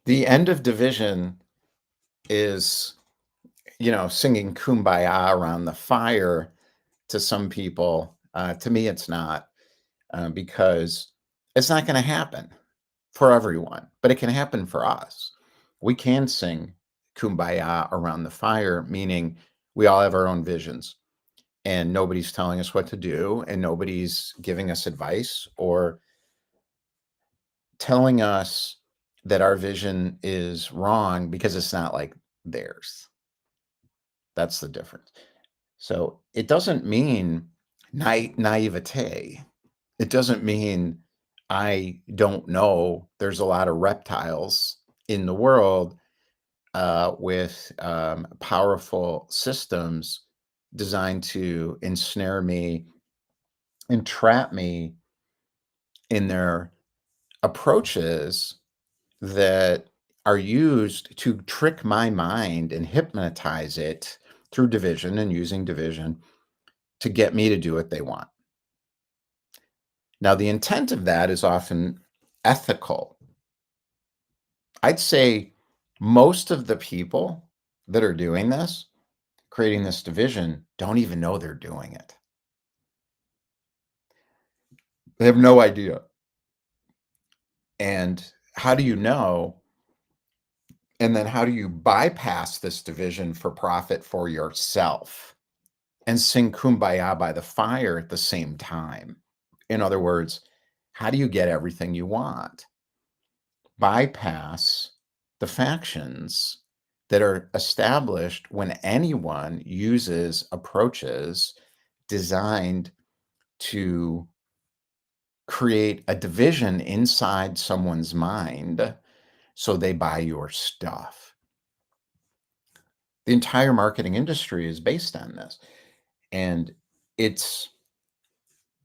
The end of division is, singing Kumbaya around the fire to some people. To me, it's not, because it's not going to happen for everyone, but it can happen for us. We can sing Kumbaya around the fire, meaning we all have our own visions and nobody's telling us what to do and nobody's giving us advice or telling us that our vision is wrong because it's not like theirs. That's the difference. So it doesn't mean naivete. It doesn't mean I don't know there's a lot of reptiles in the world with powerful systems designed to ensnare me and trap me in their approaches that are used to trick my mind and hypnotize it through division and using division to get me to do what they want. Now, the intent of that is often ethical. I'd say most of the people that are doing this, creating this division, don't even know they're doing it. They have no idea. And how do you know? And then how do you bypass this division for profit for yourself and sing Kumbaya by the fire at the same time? In other words, how do you get everything you want? Bypass the factions that are established when anyone uses approaches designed to create a division inside someone's mind so they buy your stuff. The entire marketing industry is based on this. And it's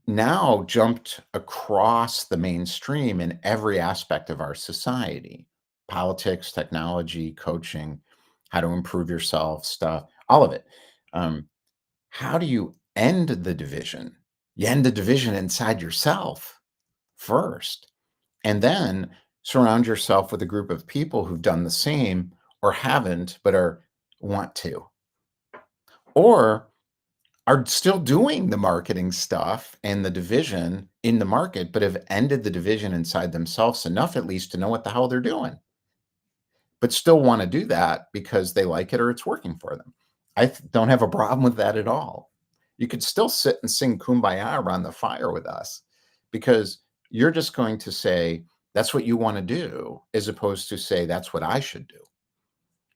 now jumped across the mainstream in every aspect of our society: politics, technology, coaching, how to improve yourself, stuff, all of it. How do you end the division? You end the division inside yourself first, and then surround yourself with a group of people who've done the same or haven't, but are want to, or are still doing the marketing stuff and the division in the market, but have ended the division inside themselves enough at least to know what the hell they're doing, but still want to do that because they like it or it's working for them. I don't have a problem with that at all. You could still sit and sing Kumbaya around the fire with us because you're just going to say, that's what you want to do, as opposed to say, that's what I should do.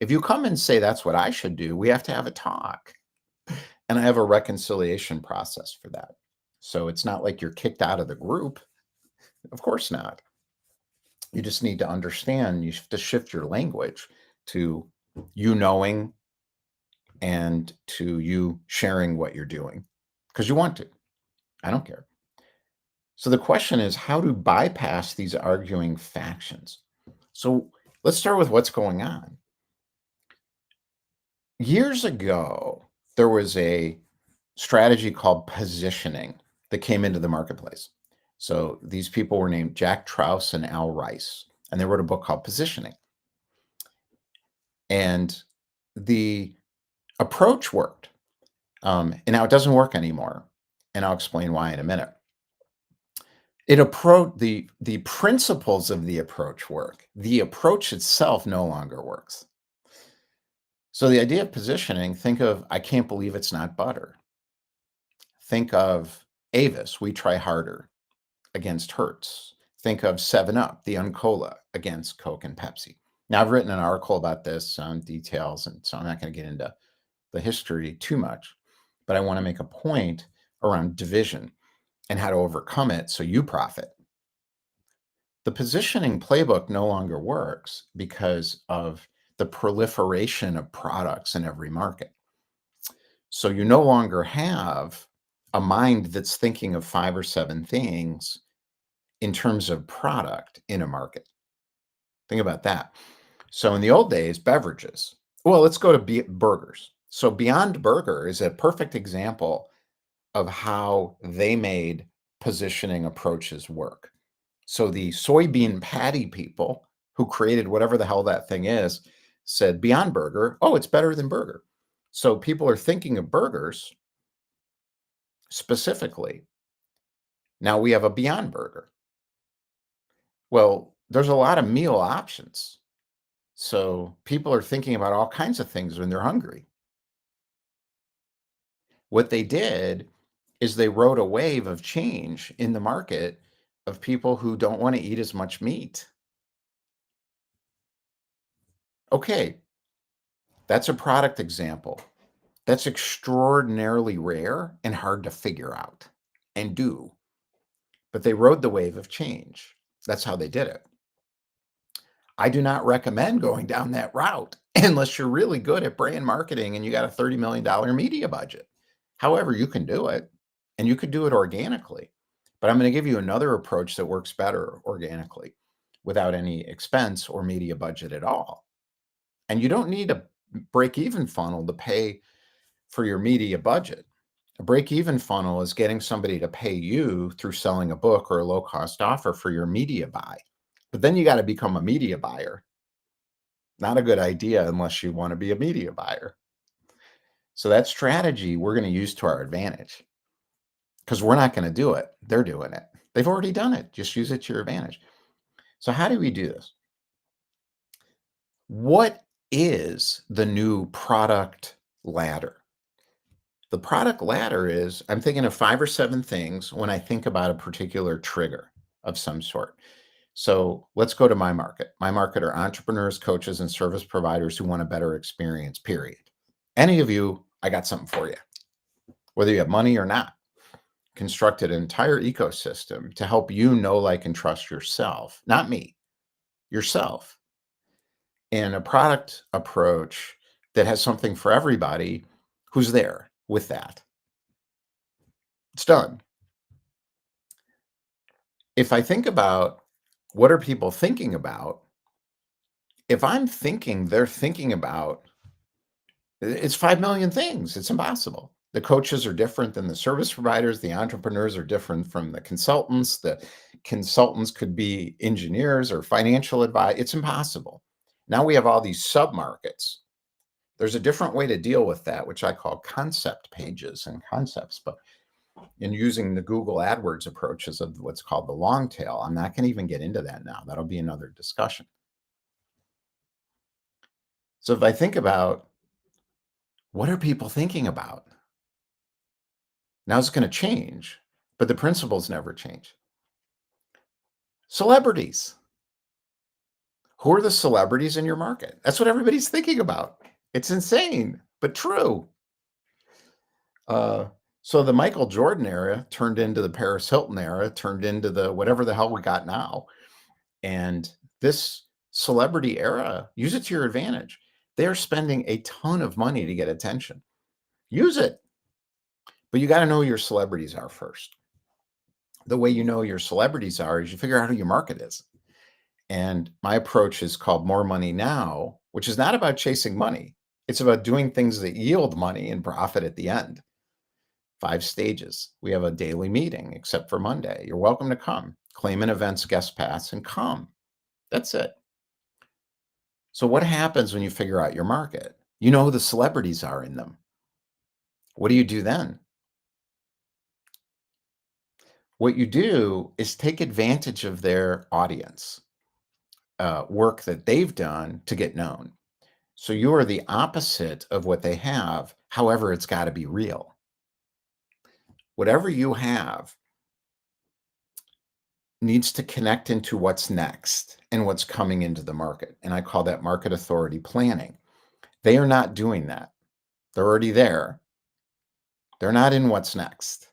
If you come and say, that's what I should do, we have to have a talk. And I have a reconciliation process for that. So it's not like you're kicked out of the group. Of course not. You just need to understand, you have to shift your language to you knowing and to you sharing what you're doing because you want to. I don't care. So the question is how to bypass these arguing factions. So let's start with what's going on. Years ago, there was a strategy called positioning that came into the marketplace. So these people were named Jack Trouse and Al Rice, and they wrote a book called Positioning. And the approach worked. And now it doesn't work anymore. And I'll explain why in a minute. The principles of the approach work. The approach itself no longer works. So the idea of positioning, think of I can't believe it's not butter. Think of Avis, we try harder against Hertz. Think of 7 Up, the Uncola against Coke and Pepsi. Now, I've written an article about this on details, and so I'm not going to get into the history too much, but I want to make a point around division and how to overcome it so you profit. The positioning playbook no longer works because of the proliferation of products in every market. So you no longer have a mind that's thinking of 5 or 7 things in terms of product in a market. Think about that. So in the old days, beverages. Well, let's go to burgers. So Beyond Burger is a perfect example of how they made positioning approaches work. So the soybean patty people who created whatever the hell that thing is, said Beyond Burger, oh, it's better than burger. So people are thinking of burgers specifically. Now we have a Beyond Burger. Well, there's a lot of meal options. So people are thinking about all kinds of things when they're hungry. What they did is they rode a wave of change in the market of people who don't want to eat as much meat. Okay, that's a product example. That's extraordinarily rare and hard to figure out and do. But they rode the wave of change. That's how they did it. I do not recommend going down that route unless you're really good at brand marketing and you got a $30 million media budget. However, you can do it and you could do it organically. But I'm going to give you another approach that works better organically without any expense or media budget at all. And you don't need a break even funnel to pay for your media budget. A break even funnel is getting somebody to pay you through selling a book or a low cost offer for your media buy. But then you got to become a media buyer. Not a good idea unless you want to be a media buyer. So that strategy we're going to use to our advantage because we're not going to do it. They're doing it. They've already done it. Just use it to your advantage. So how do we do this? What is the new product ladder? The product ladder is, I'm thinking of 5 or 7 things when I think about a particular trigger of some sort. So let's go to my market. My market are entrepreneurs, coaches, and service providers who want a better experience, period. Any of you, I got something for you. Whether you have money or not, constructed an entire ecosystem to help you know, like, and trust yourself, not me, yourself, in a product approach that has something for everybody who's there with that. It's done. If I think about what are people thinking about, if I'm thinking they're thinking about, it's 5 million things. It's impossible. The coaches are different than the service providers. The entrepreneurs are different from the consultants. The consultants could be engineers or financial advice. It's impossible. Now we have all these sub-markets. There's a different way to deal with that, which I call concept pages and concepts. But in using the Google AdWords approaches of what's called the long tail, I'm not going to even get into that now. That'll be another discussion. So if I think about what are people thinking about? Now it's going to change, but the principles never change. Celebrities. Who are the celebrities in your market? That's what everybody's thinking about. It's insane, but true. So the Michael Jordan era turned into the Paris Hilton era, turned into the whatever the hell we got now. And this celebrity era, use it to your advantage. They're spending a ton of money to get attention. Use it. But you got to know who your celebrities are first. The way you know your celebrities are is you figure out who your market is. And my approach is called More Money Now, which is not about chasing money. It's about doing things that yield money and profit at the end. 5 stages. We have a daily meeting, except for Monday. You're welcome to come. Claim an event's guest pass and come. That's it. So what happens when you figure out your market? You know who the celebrities are in them. What do you do then? What you do is take advantage of their audience, work that they've done to get known. So you are the opposite of what they have. However, it's got to be real. Whatever you have needs to connect into what's next and what's coming into the market. And I call that market authority planning. They are not doing that. They're already there. They're not in what's next.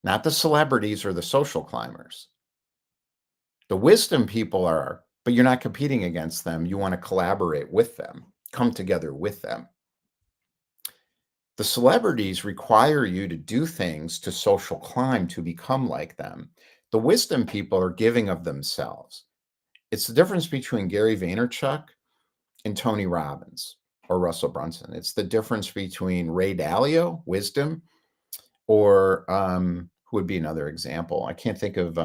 Not the celebrities or the social climbers. The wisdom people are, but you're not competing against them. You want to collaborate with them, come together with them. The celebrities require you to do things to social climb to become like them. The wisdom people are giving of themselves. It's the difference between Gary Vaynerchuk and Tony Robbins or Russell Brunson. It's the difference between Ray Dalio, wisdom, or who would be another example? I can't think of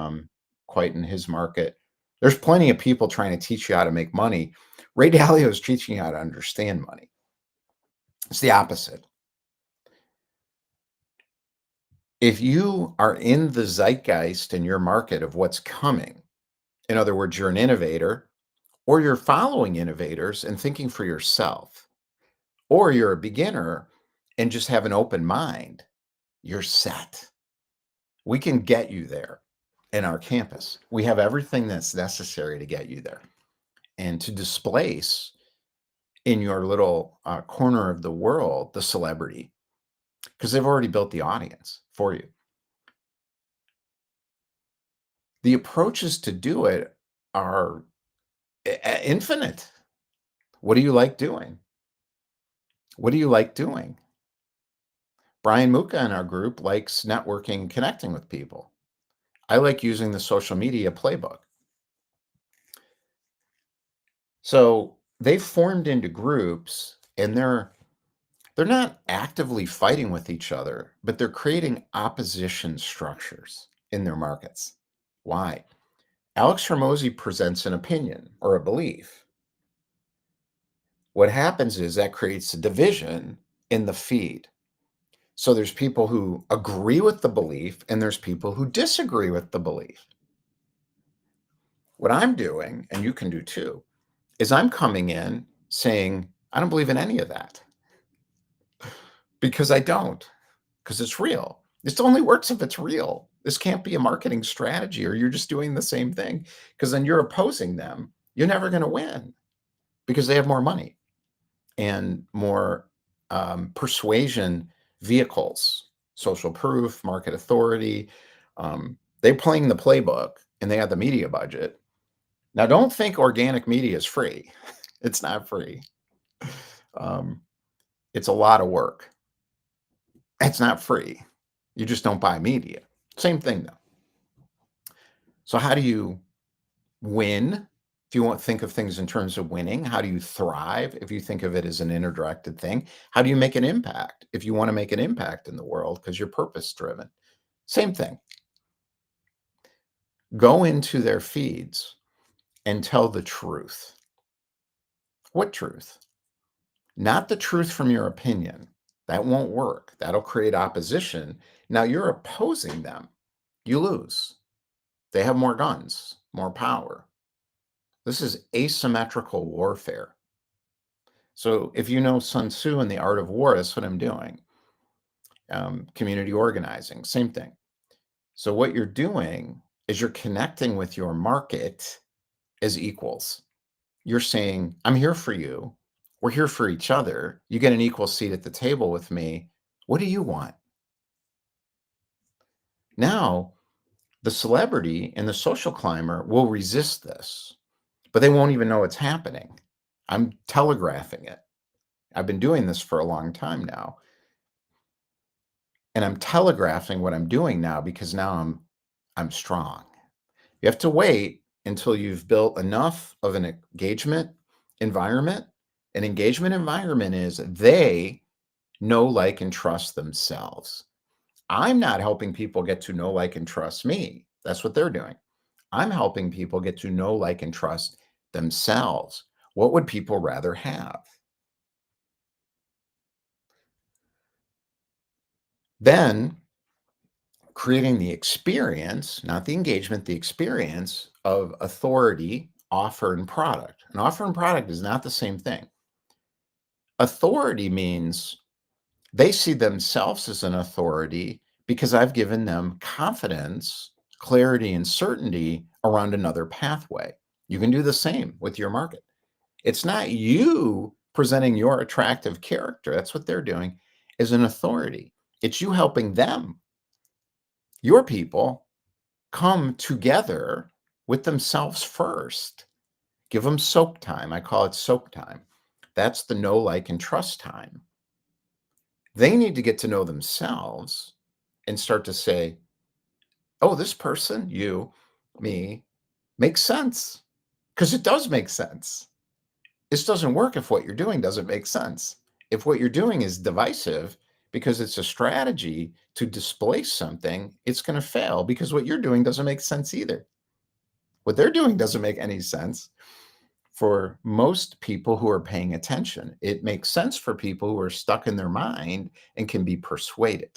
quite in his market. There's plenty of people trying to teach you how to make money. Ray Dalio is teaching you how to understand money. It's the opposite. If you are in the zeitgeist in your market of what's coming, in other words, you're an innovator, or you're following innovators and thinking for yourself, or you're a beginner and just have an open mind, you're set. We can get you there in our campus. We have everything that's necessary to get you there and to displace in your little corner of the world the celebrity, because they've already built the audience for you. The approaches to do it are infinite. What do you like doing? What do you like doing? Brian Muka in our group likes networking, connecting with people. I like using the social media playbook. So they've formed into groups and they're not actively fighting with each other, but they're creating opposition structures in their markets. Why? Alex Hormozy presents an opinion or a belief. What happens is that creates a division in the feed. So there's people who agree with the belief and there's people who disagree with the belief. What I'm doing, and you can do too, is I'm coming in saying, I don't believe in any of that because I don't, because it's real. This only works if it's real. This can't be a marketing strategy or you're just doing the same thing because then you're opposing them. You're never going to win because they have more money and more persuasion vehicles, social proof, market authority. They're playing the playbook and they have the media budget. Now, don't think organic media is free. It's not free. Um, it's a lot of work. It's not free. You just don't buy media. Same thing though. So how do you win? If you want to think of things in terms of winning, how do you thrive? If you think of it as an interdirected thing, how do you make an impact? If you want to make an impact in the world because you're purpose driven, same thing. Go into their feeds and tell the truth. What truth? Not the truth from your opinion. That won't work. That'll create opposition. Now you're opposing them. You lose. They have more guns, more power. This is asymmetrical warfare. So if you know Sun Tzu and the art of war, that's what I'm doing. Community organizing, same thing. So what you're doing is you're connecting with your market as equals. You're saying, I'm here for you. We're here for each other. You get an equal seat at the table with me. What do you want? Now, the celebrity and the social climber will resist this, but they won't even know it's happening. I'm telegraphing it. I've been doing this for a long time now. And I'm telegraphing what I'm doing now because now I'm strong. You have to wait until you've built enough of an engagement environment. An engagement environment is they know, like, and trust themselves. I'm not helping people get to know, like, and trust me. That's what they're doing. I'm helping people get to know, like, and trust themselves. What would people rather have? Then creating the experience, not the engagement, the experience of authority, offer, and product. An offer and product is not the same thing. Authority means they see themselves as an authority because I've given them confidence, clarity, and certainty around another pathway. You can do the same with your market. It's not you presenting your attractive character. That's what they're doing as an authority. It's you helping them, your people, come together with themselves first. Give them soak time. I call it soak time. That's the know, like, and trust time. They need to get to know themselves and start to say, oh, this person, you, me, makes sense. Because it does make sense. This doesn't work if what you're doing doesn't make sense. If what you're doing is divisive because it's a strategy to displace something, it's going to fail because what you're doing doesn't make sense either. What they're doing doesn't make any sense for most people who are paying attention. It makes sense for people who are stuck in their mind and can be persuaded.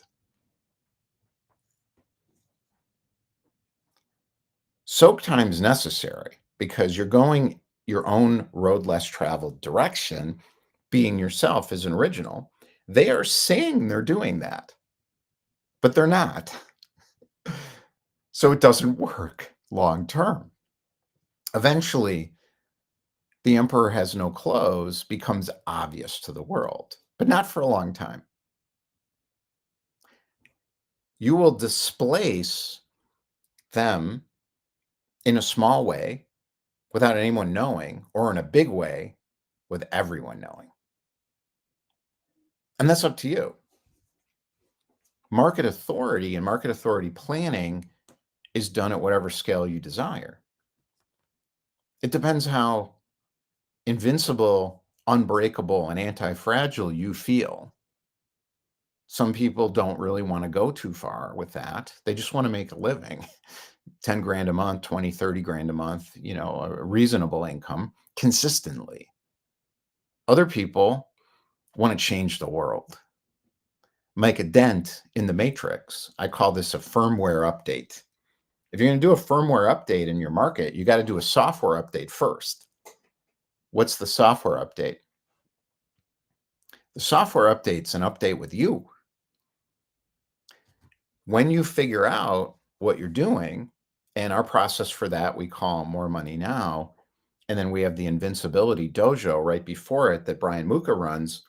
Soak time is necessary because you're going your own road less traveled direction. Being yourself is an original. They are saying they're doing that, but they're not. So it doesn't work long term. Eventually, the emperor has no clothes becomes obvious to the world, but not for a long time. You will displace them in a small way without anyone knowing, or in a big way with everyone knowing. And that's up to you. Market authority and market authority planning is done at whatever scale you desire. It depends how invincible, unbreakable, and anti fragile you feel. Some people don't really want to go too far with that. They just want to make a living 10 grand a month, 20, 30 grand a month, a reasonable income consistently. Other people want to change the world, make a dent in the matrix. I call this a firmware update. If you're going to do a firmware update in your market, you got to do a software update first. What's the software update? The software update's an update with you. When you figure out what you're doing, and our process for that we call More Money Now, and then we have the Invincibility Dojo right before it that Brian Muka runs.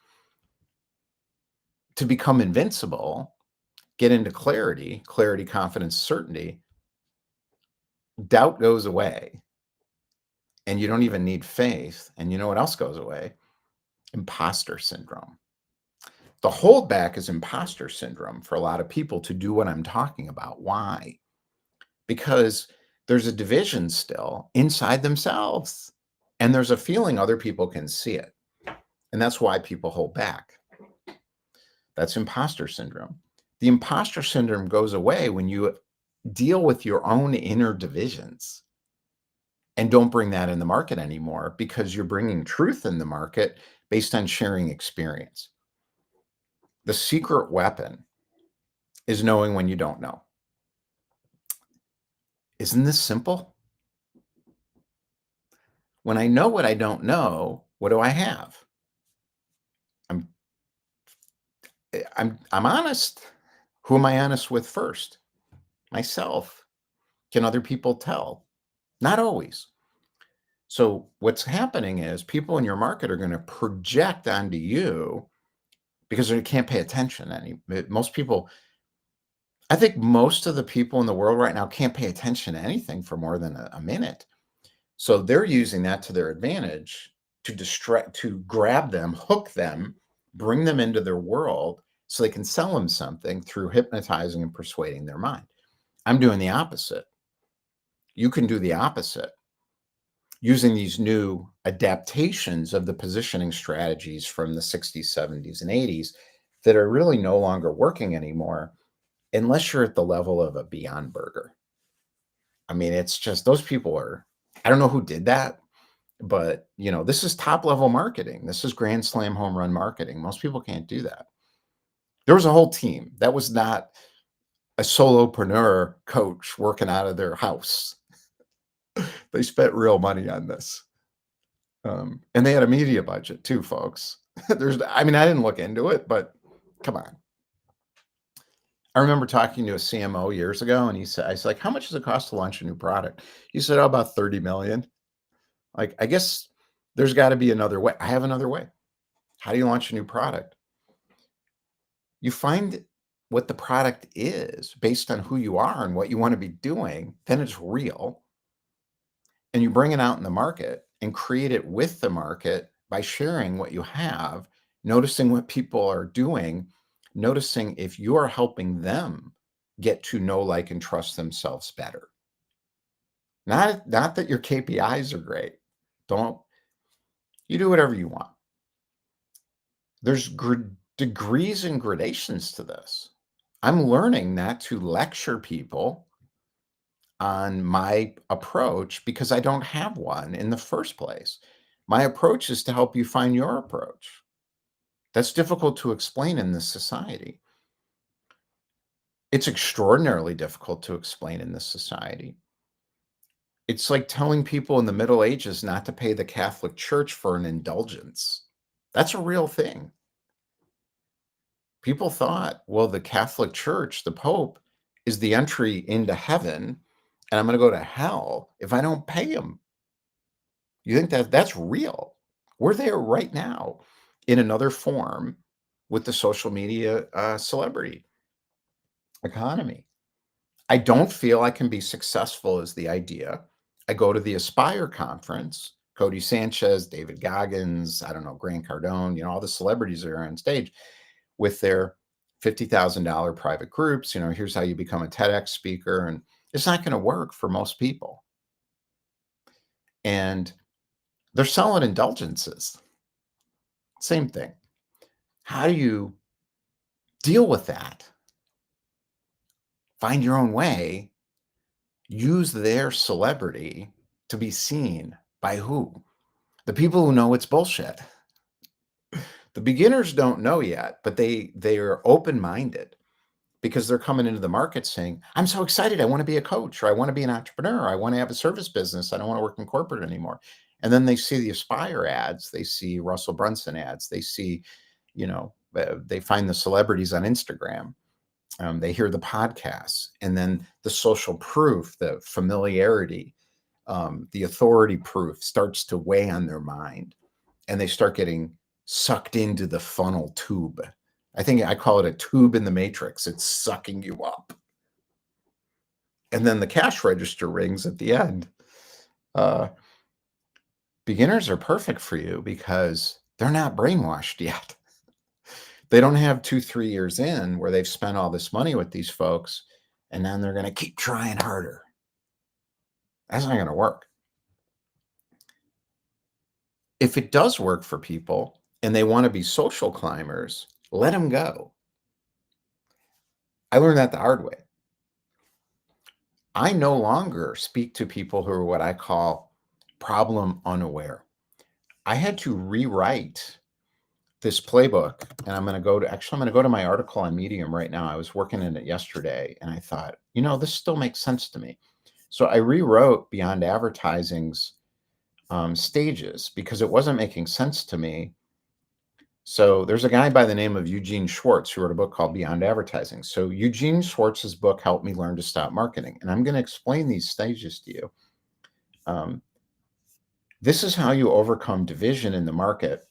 To become invincible, get into clarity, confidence, certainty, doubt goes away. And you don't even need faith. And you know what else goes away? Imposter syndrome. The holdback is imposter syndrome for a lot of people to do what I'm talking about. Why? Because there's a division still inside themselves. And there's a feeling other people can see it. And that's why people hold back. That's imposter syndrome. The imposter syndrome goes away when you deal with your own inner divisions and don't bring that in the market anymore, because you're bringing truth in the market based on sharing experience. The secret weapon is knowing when you don't know. Isn't this simple? When I know what I don't know, what do I have? I'm I'm honest. Who am I honest with first? Myself. Can other people tell? Not always. So what's happening is people in your market are going to project onto you because they can't pay attention. Most people, I think most of the people in the world right now can't pay attention to anything for more than a minute. So they're using that to their advantage to distract, to grab them, hook them, bring them into their world so they can sell them something through hypnotizing and persuading their mind. I'm doing the opposite. You can do the opposite using these new adaptations of the positioning strategies from the 60s, 70s, and 80s that are really no longer working anymore unless you're at the level of a Beyond Burger. I mean, it's just those people are, I don't know who did that, but this is top level marketing. This is grand slam home run marketing. Most people can't do that. There was a whole team. That was not a solopreneur coach working out of their house. They spent real money on this. And they had a media budget too, folks. I didn't look into it, but come on. I remember talking to a CMO years ago, and he said, I was like, how much does it cost to launch a new product? He said, oh, about 30 million. Like, I guess there's got to be another way. I have another way. How do you launch a new product? You find what the product is based on who you are and what you want to be doing. Then it's real. And you bring it out in the market and create it with the market by sharing what you have, noticing what people are doing, noticing if you are helping them get to know, like, and trust themselves better. Not that your KPIs are great. Don't You do whatever you want. There's degrees and gradations to this. I'm learning not to lecture people on my approach because I don't have one in the first place. My approach is to help you find your approach. That's difficult to explain in this society. It's extraordinarily difficult to explain in this society. It's like telling people in the Middle Ages not to pay the Catholic Church for an indulgence. That's a real thing. People thought, well, the Catholic Church, the Pope, is the entry into heaven, and I'm going to go to hell if I don't pay him. You think that that's real? We're there right now in another form with the social media celebrity economy. I don't feel I can be successful is the idea. I go to the Aspire conference, Cody Sanchez, David Goggins, I don't know, Grant Cardone, all the celebrities that are on stage with their $50,000 private groups. Here's how you become a TEDx speaker. And it's not going to work for most people. And they're selling indulgences. Same thing. How do you deal with that? Find your own way. Use their celebrity to be seen by who? The people who know it's bullshit. The beginners don't know yet, but they are open-minded because they're coming into the market saying, I'm so excited. I want to be a coach, or I want to be an entrepreneur. I want to have a service business. I don't want to work in corporate anymore. And then they see the Aspire ads. They see Russell Brunson ads. They see, they find the celebrities on Instagram. They hear the podcasts, and then the social proof, the familiarity, the authority proof starts to weigh on their mind, and they start getting sucked into the funnel tube. I think I call it a tube in the matrix. It's sucking you up. And then the cash register rings at the end. Beginners are perfect for you because they're not brainwashed yet. They don't have 2-3 years in where they've spent all this money with these folks, and then they're going to keep trying harder. That's not going to work. If it does work for people and they want to be social climbers, let them go. I learned that the hard way. I no longer speak to people who are what I call problem unaware. I had to rewrite this playbook, and I'm going to go to my article on Medium right now. I was working in it yesterday, and I thought, this still makes sense to me. So I rewrote Beyond Advertising's stages because it wasn't making sense to me. So there's a guy by the name of Eugene Schwartz who wrote a book called Beyond Advertising. So Eugene Schwartz's book helped me learn to stop marketing. And I'm going to explain these stages to you. This is how you overcome division in the market.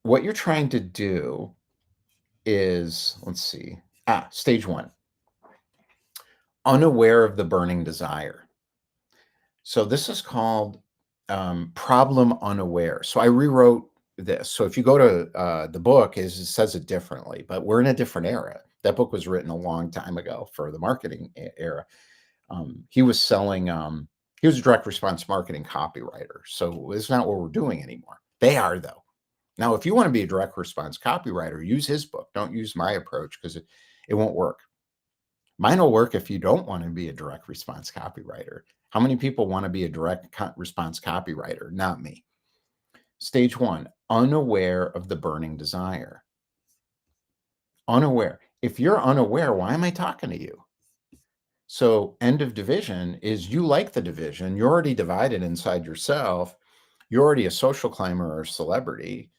What you're trying to do is, stage 1, unaware of the burning desire. So this is called problem unaware. So I rewrote this. So if you go to the book, it says it differently, but we're in a different era. That book was written a long time ago for the marketing era. He was selling, he was a direct response marketing copywriter. So it's not what we're doing anymore. They are, though. Now, if you want to be a direct response copywriter, use his book. Don't use my approach because it won't work. Mine will work if you don't want to be a direct response copywriter. How many people want to be a direct response copywriter? Not me. Stage 1, unaware of the burning desire. Unaware. If you're unaware, why am I talking to you? So end of division is you like the division. You're already divided inside yourself. You're already a social climber or a celebrity.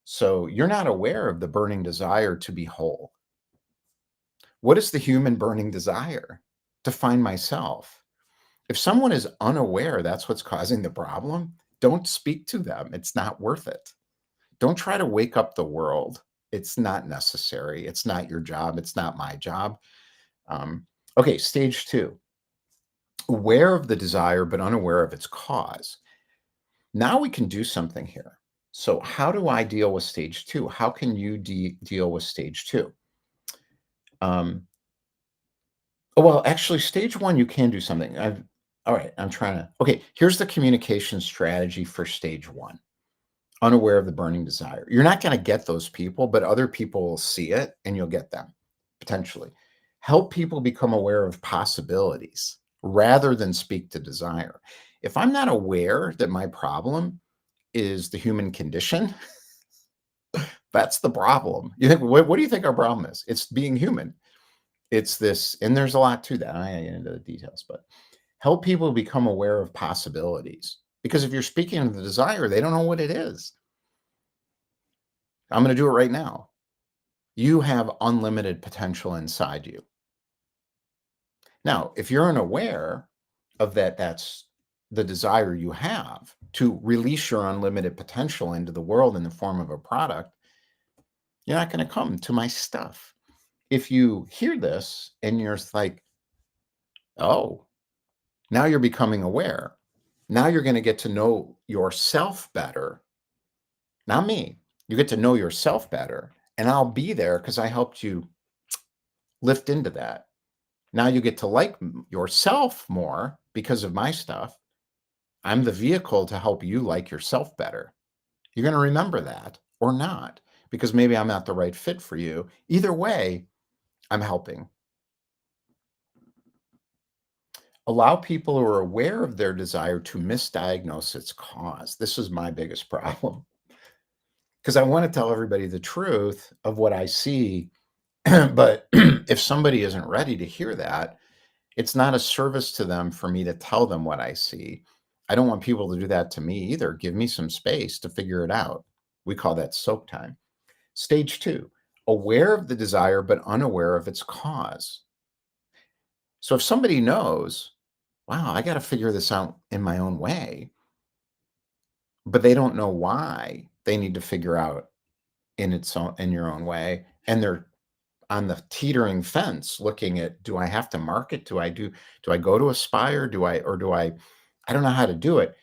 So you're not aware of the burning desire to be whole. What is the human burning desire? To find myself. If someone is unaware that's what's causing the problem, don't speak to them. It's not worth it. Don't try to wake up the world. It's not necessary. It's not your job. It's not my job. Okay, stage 2. Aware of the desire, but unaware of its cause. Now we can do something here. So how do I deal with stage 2? How can you deal with stage 2? Well, actually, stage 1, you can do something. All right, okay, here's the communication strategy for stage 1. Unaware of the burning desire. You're not going to get those people, but other people will see it and you'll get them, potentially. Help people become aware of possibilities rather than speak to desire. If I'm not aware that my problem is the human condition, that's the problem. You think, what do you think our problem is? It's being human. It's this, and there's a lot to that. I ain't get into the details, but help people become aware of possibilities. Because if you're speaking of the desire, they don't know what it is. I'm going to do it right now. You have unlimited potential inside you. Now, if you're unaware of that, that's the desire you have to release your unlimited potential into the world in the form of a product, you're not going to come to my stuff. If you hear this and you're like, oh, now you're becoming aware. Now you're going to get to know yourself better. Not me. You get to know yourself better. And I'll be there because I helped you lift into that. Now you get to like yourself more because of my stuff. I'm the vehicle to help you like yourself better. You're going to remember that or not, because maybe I'm not the right fit for you. Either way, I'm helping. Allow people who are aware of their desire to misdiagnose its cause. This is my biggest problem because I want to tell everybody the truth of what I see. But if somebody isn't ready to hear that, it's not a service to them for me to tell them what I see. I don't want people to do that to me either. Give me some space to figure it out. We call that soak time. Stage 2, aware of the desire, but unaware of its cause. So if somebody knows, wow, I got to figure this out in my own way, but they don't know why they need to figure out in your own way, and they're on the teetering fence looking at, do I have to market? Do I go to Aspire? I don't know how to do it.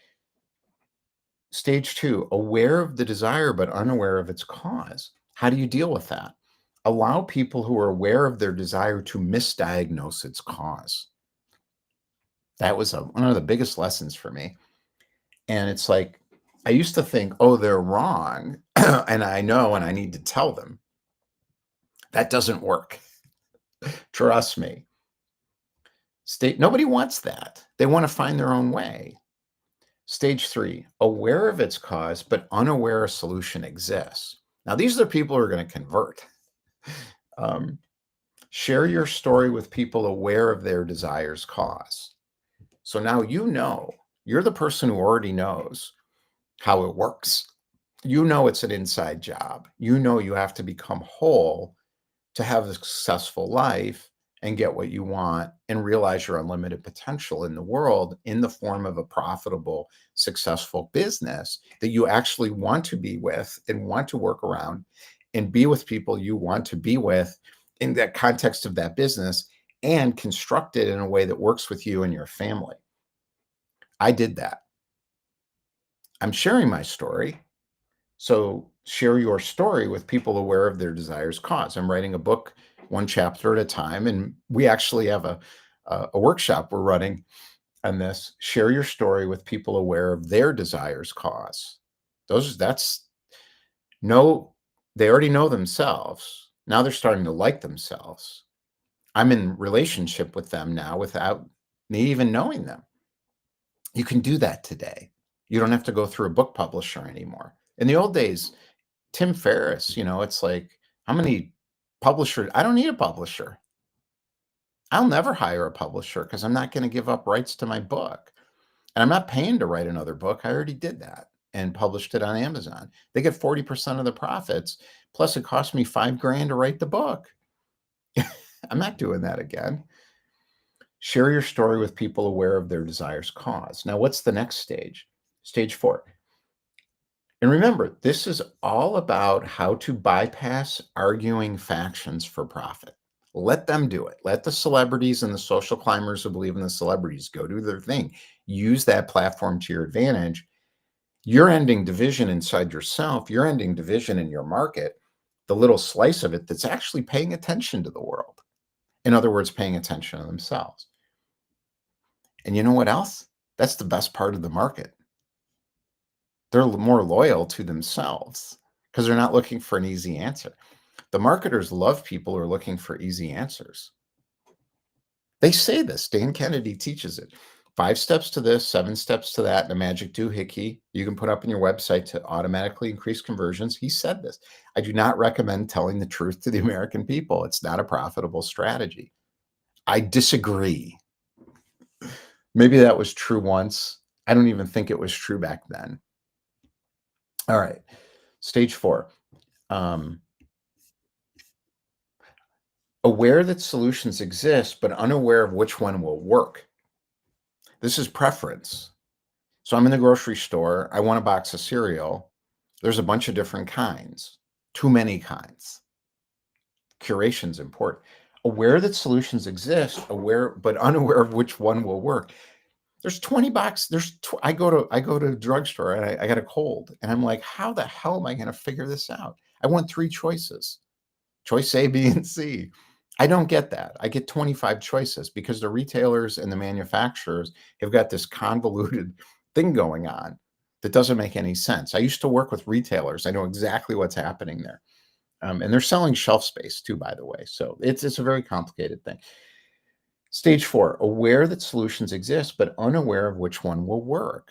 Stage 2, aware of the desire, but unaware of its cause. How do you deal with that? Allow people who are aware of their desire to misdiagnose its cause. That was one of the biggest lessons for me. And it's like, I used to think, oh, they're wrong. And I know, and I need to tell them. That doesn't work. Trust me. Nobody wants that. They want to find their own way. Stage 3, aware of its cause, but unaware a solution exists. Now, these are the people who are going to convert. Share your story with people aware of their desire's cause. So now you're the person who already knows how it works. You know it's an inside job. You know you have to become whole to have a successful life and get what you want and realize your unlimited potential in the world in the form of a profitable, successful business that you actually want to be with and want to work around and be with people you want to be with in that context of that business and construct it in a way that works with you and your family. I did that. I'm sharing my story. So share your story with people aware of their desire's cause. I'm writing a book one chapter at a time, and we actually have a workshop we're running on this. Share your story with people aware of their desire's cause. They already know themselves. Now they're starting to like themselves. I'm in relationship with them now without me even knowing them. You can do that today. You don't have to go through a book publisher anymore. In the old days, Tim Ferriss, it's like, how many publishers? I don't need a publisher. I'll never hire a publisher because I'm not going to give up rights to my book. And I'm not paying to write another book. I already did that and published it on Amazon. They get 40% of the profits. Plus, it cost me $5,000 to write the book. I'm not doing that again. Share your story with people aware of their desire's cause. Now, what's the next stage? Stage 4. And remember, this is all about how to bypass arguing factions for profit. Let them do it. Let the celebrities and the social climbers who believe in the celebrities go do their thing. Use that platform to your advantage. You're ending division inside yourself. You're ending division in your market, the little slice of it that's actually paying attention to the world. In other words, paying attention to themselves. And you know what else? That's the best part of the market. They're more loyal to themselves because they're not looking for an easy answer. The marketers love people who are looking for easy answers. They say this. Dan Kennedy teaches it. 5 steps to this, 7 steps to that, and a magic doohickey you can put up on your website to automatically increase conversions. He said this. I do not recommend telling the truth to the American people. It's not a profitable strategy. I disagree. Maybe that was true once. I don't even think it was true back then. All right. Stage 4. Aware that solutions exist, but unaware of which one will work. This is preference. So I'm in the grocery store. I want a box of cereal. There's a bunch of different kinds, too many kinds. Curation's important. Aware that solutions exist, aware but unaware of which one will work. There's 20 box. I go to a drugstore and I got a cold, and I'm like, how the hell am I going to figure this out? I want 3 choices. Choice A, B, and C. I don't get that. I get 25 choices because the retailers and the manufacturers have got this convoluted thing going on that doesn't make any sense. I used to work with retailers. I know exactly what's happening there. And they're selling shelf space too, by the way. So it's a very complicated thing. Stage 4, aware that solutions exist, but unaware of which one will work.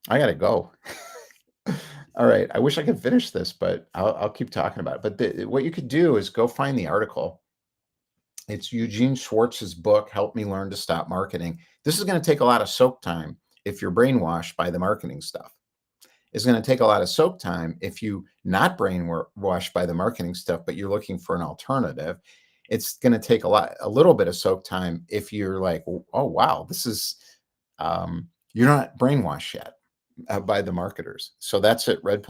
I got to go. All right. I wish I could finish this, but I'll keep talking about it. But what you could do is go find the article. It's Eugene Schwartz's book, Help Me Learn to Stop Marketing. This is going to take a lot of soak time if you're brainwashed by the marketing stuff. It's going to take a lot of soak time if you not brainwashed by the marketing stuff, but you're looking for an alternative. It's going to take a little bit of soak time if you're like, oh wow, this is you're not brainwashed yet by the marketers. So that's it. Red pill.